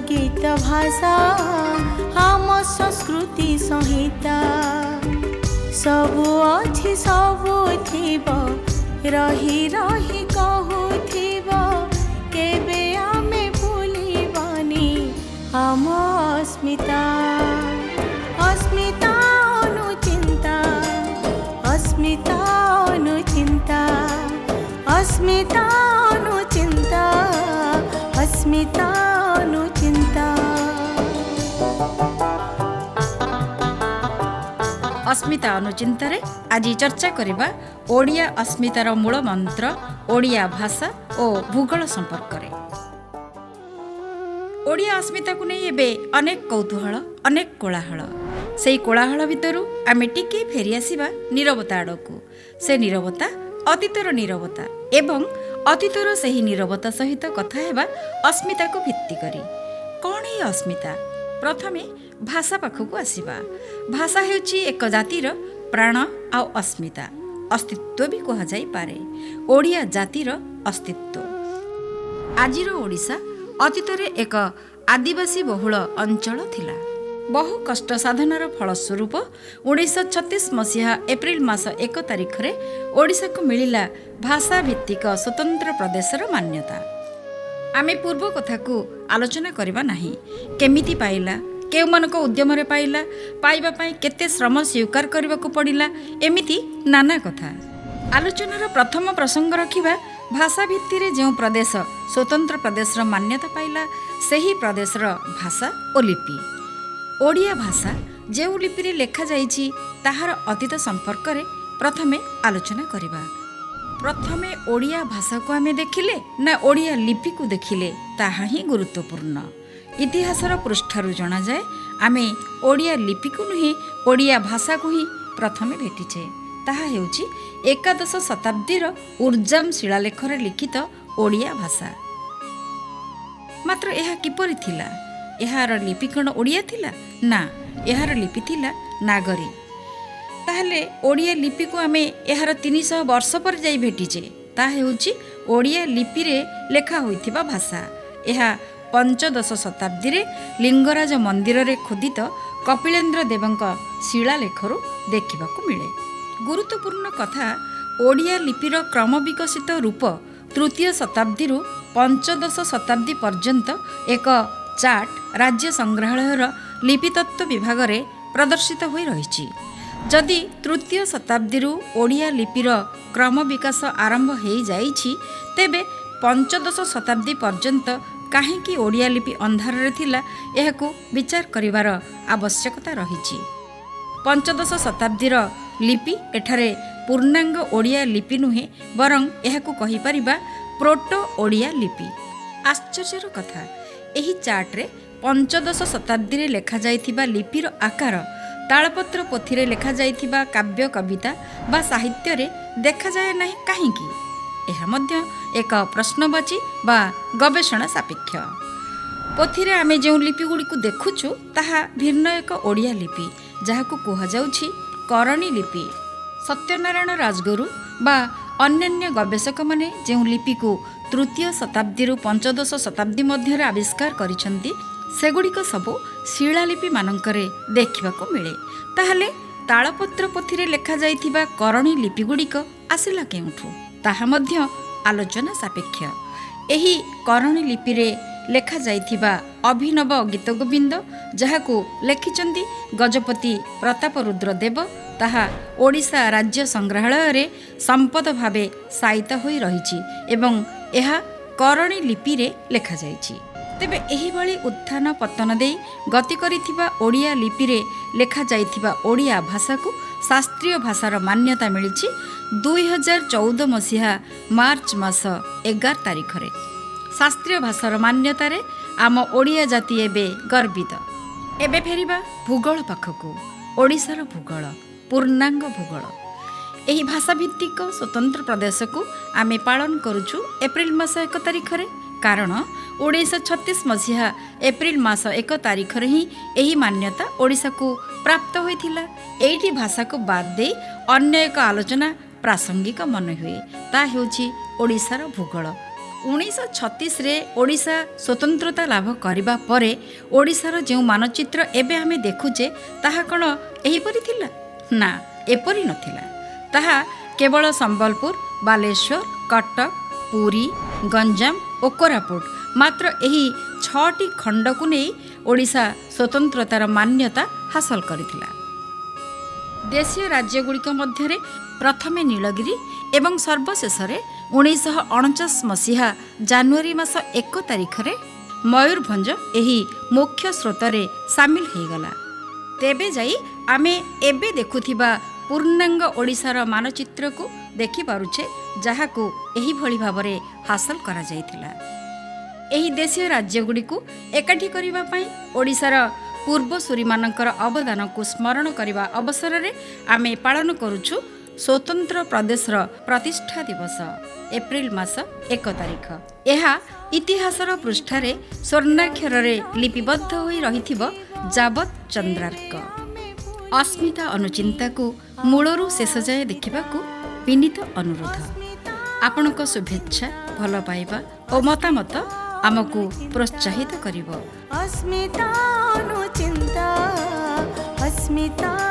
गीत भाषा आम संस्कृति संहिता सबु अछि सबु थिब रही रही कहूथिब केबे आमे भूलिबानी आम अस्मिता अस्मिता अनुचिंता अस्मिता अनुचिंता अस्मिता अनुचिंता अस्मिता अनुचिंता। अस्मिता अनुचिंतारे आज चर्चा करिबा ओडिया अस्मितार मूल मंत्र ओडिया भाषा और भूगोल संपर्क रे। ओडिया अस्मिता को नहीं एबे अनेक कौतूहल अनेक कोलाहल से कोलाहल भितरु आमे टिके फेरी आसीबा नीरवता आड़कू। से नीरवता अतीतर नीरवता एवं अतीतर सही नीरवता सहित कथा हेबा अस्मिता को भित्ति करी। कौन है अस्मिता? प्रथमे भाषा पाखक आसीबा। भाषा हेउची एक जातिर प्राण आ अस्मिता अस्तित्व भी कहा जाई पारे। ओडिया जातिर अस्तित्व। आजिर ओडिशा अतीतरे एक आदिवासी बहुल अंचल थिला। बहु कष्ट साधनार फलस्वरूप 1936 मसीहा एप्रिल मास 1 तारिख रे ओडिशा को मिलिला भाषा भित्तिक स्वतंत्र प्रदेशर मान्यता। आमे पूर्व कथा को आलोचना करबा नाही। केमिति पाइला, केउमानक उद्यम रे पाइला, पाइबा पाई केते श्रम स्वीकार करबा को पड़िला, एमिति नाना कथा। आलोचनार प्रथम प्रसंग रखिबा भाषा भित्ति रे जेउ प्रदेश स्वतंत्र प्रदेशर मान्यता पाइला सेही प्रदेशर भाषा और लिपि। ओडिया भाषा जेउ लिपि रे लेखा जाइछि ताहार अतीत संपर्क रे प्रथमे आलोचना करिबा। प्रथमे ओडिया भाषा को आमे देखिले ना ओडिया लिपि को देखिले ताहा ही गुरुत्वपूर्ण। इतिहासर पृष्ठरू जना जाए आमे ओडिया लिपि को नुहे ओडिया भाषा को ही प्रथमे भेटिछे। ताहा हेउची एकादश शताब्दीर उर्जाम शिलालेखरे लिखित ओडिया भाषा। मात्र यह किपरि थिला? एहार लिपि कण ओडिया थिला? ना, एहार लिपि थिला नागरी। ताहले ओडिया लिपि को आमे एहार 300 वर्ष पर जाई भेटिछे। ता हेउची ओडिया लिपि रे लेखा होइथिबा भाषा। एहा पंचदश शताब्दी रे लिंगराज मंदिर रे खोदित कपिलेन्द्र देवंक शिलालेखरू देखिबाकू मिले। गुरुत्वपूर्ण कथा ओडिया लिपिर क्रम विकसित रूप तृतीय शताब्दी रु पंचदश शताब्दी पर्यंत एक चार्ट राज्य संग्रहालयर लिपितत्व विभाग रे प्रदर्शित होई रहिछि। जदि तृतीय शताब्दी रु ओडिया लिपिर क्रम विकास आरंभ हेई जाइछि तेबे पंचदश शताब्दी पर्यंत काहेकि ओडिया लिपि अंधार रे थिला एहाकू विचार करिवार आवश्यकता रहिछि। पंचदश शताब्दीर लिपि एठारे पूर्णांग ओडिया लिपि नुहे बरं एहाकू कहि परिबा प्रोटो ओडिया लिपि। आश्चर्यर कथा एही चार्ट रे पंचदश शताब्दी रे लेखा जाइथिबा लिपिर आकार तालपत्र पोथी रे लेखा जाइथिबा काव्य कविता बा साहित्य रे देखा जाए नाही काहेकि? एहा मध्य एक प्रश्नवाची बा गवेषणा सापेक्ष। पोथी रे आमे जेउ लिपि गुडी को देखुछु ताहा भिन्न एक ओडिया लिपि जाहाकू कुहा जाउछि करणी लिपि। सत्यनारायण राजगुरु बा अन्यान्य गवेषक माने जेउ लिपि को तृतीय शताब्दी रु पंचदश शताब्दी मध्य आविष्कार करिसंती सेगुड़िक सबु शिलालिपि मानकरे देखिबाकू मिले। ताहले तालपत्र पोथी रे लेखा जाइथिबा करणी लिपि गुड़िक आसिला केउठु ताहा मध्य आलोचना सापेक्ष। एही करणी लिपि रे लेखा जाइथिबा अभिनव गीत गोविंद जहाकू लेखिचंती गजपति प्रताप रुद्र देव ताहा ओडिशा राज्य संग्रहालय रे संपद भावे साइता होई रहिछि एवं एहा करणी लिपि रे लेखा जाइछि। तेबे एही भली उत्थान पतन देई गति करिथिबा ओडिया लिपि रे लेखा जाइथिबा ओडिया भाषा को शास्त्रीय भाषार मान्यता मिलिछि 2014 मसीहा मार्च मास 11 तारिख रे। शास्त्रीय भाषार मान्यता रे आम ओडिया जाति एबे गर्वित। एबे फेरिबा भूगोल पाखकू। ओडिशार भूगोल पूर्णांग भूगोल। एही भाषा भित्तिक स्वतंत्र प्रदेश को आमे पालन करुछु एप्रिल मास 1 तारिख रे। कारण 1936 मसीहा एप्रिल मास 1 तारिख रे ही एही मान्यता ओडिशा को प्राप्त होइथिला। एइठी भाषा को बाद दे अन्य एक आलोचना प्रासंगिक मन हुए ता हेउछि ओडिशार भूगोल। 1936 ଓଡ଼ିଶା ସ୍ୱତନ୍ତ୍ରତା ଲାଭ କରିବା ପରେ ଓଡ଼ିଶାର ଯେଉଁ ମାନଚିତ୍ର ଏବେ ଆମେ ଦେଖୁଛେ ତାହା କ'ଣ ଏହିପରି ଥିଲା? ନା, ଏପରି ନଥିଲା। ତାହା କେବଳ ସମ୍ବଲପୁର, ବାଲେଶ୍ୱର, କଟକ, ପୁରୀ, ଗଞ୍ଜାମ ଓ କୋରାପୁଟ ମାତ୍ର ଏହି 6ଟି ଖଣ୍ଡକୁ ନେଇ ଓଡ଼ିଶା ସ୍ୱତନ୍ତ୍ରତାର ମାନ୍ୟତା ହାସଲ କରିଥିଲା। ଦେଶୀୟ ରାଜ୍ୟଗୁଡ଼ିକ ମଧ୍ୟରେ ପ୍ରଥମେ ନୀଳଗିରି ଏବଂ ସର୍ବଶେଷରେ 1949 ମସିହା ଜାନୁଆରୀ ମାସ 1 ତାରିଖରେ ମୟୂରଭଞ୍ଜ ଏହି ମୁଖ୍ୟ ସ୍ରୋତରେ ସାମିଲ ହୋଇଗଲା। ତେବେ ଯାଇ ଆମେ ଏବେ ଦେଖୁଥିବା ପୂର୍ଣ୍ଣାଙ୍ଗ ଓଡ଼ିଶାର ମାନଚିତ୍ରକୁ ଦେଖିପାରୁଛେ, ଯାହାକୁ ଏହିଭଳି ଭାବରେ ହାସଲ କରାଯାଇଥିଲା। ଏହି ଦେଶୀୟ ରାଜ୍ୟଗୁଡ଼ିକୁ ଏକାଠି କରିବା ପାଇଁ ଓଡ଼ିଶାର ପୂର୍ବସୂରୀମାନଙ୍କର ଅବଦାନକୁ ସ୍ମରଣ କରିବା ଅବସରରେ ଆମେ ପାଳନ କରୁଛୁ ସ୍ୱତନ୍ତ୍ର ପ୍ରଦେଶର ପ୍ରତିଷ୍ଠା ଦିବସ, ଏପ୍ରିଲ ମାସ 1 ତାରିଖ। ଏହା ଇତିହାସର ପୃଷ୍ଠାରେ ସ୍ୱର୍ଣ୍ଣାକ୍ଷରରେ ଲିପିବଦ୍ଧ ହୋଇ ରହିଥିବ ଯାବତ୍ ଚନ୍ଦ୍ରାର୍କ। ଅସ୍ମିତା ଅନୁଚିନ୍ତାକୁ ମୂଳରୁ ଶେଷ ଯାଏ ଦେଖିବାକୁ ବିନୀତ ଅନୁରୋଧ। ଆପଣଙ୍କ ଶୁଭେଚ୍ଛା, ଭଲ ପାଇବା ଓ ମତାମତ ଆମକୁ ପ୍ରୋତ୍ସାହିତ କରିବ। अस्मिता अनुचिन्ता अस्मिता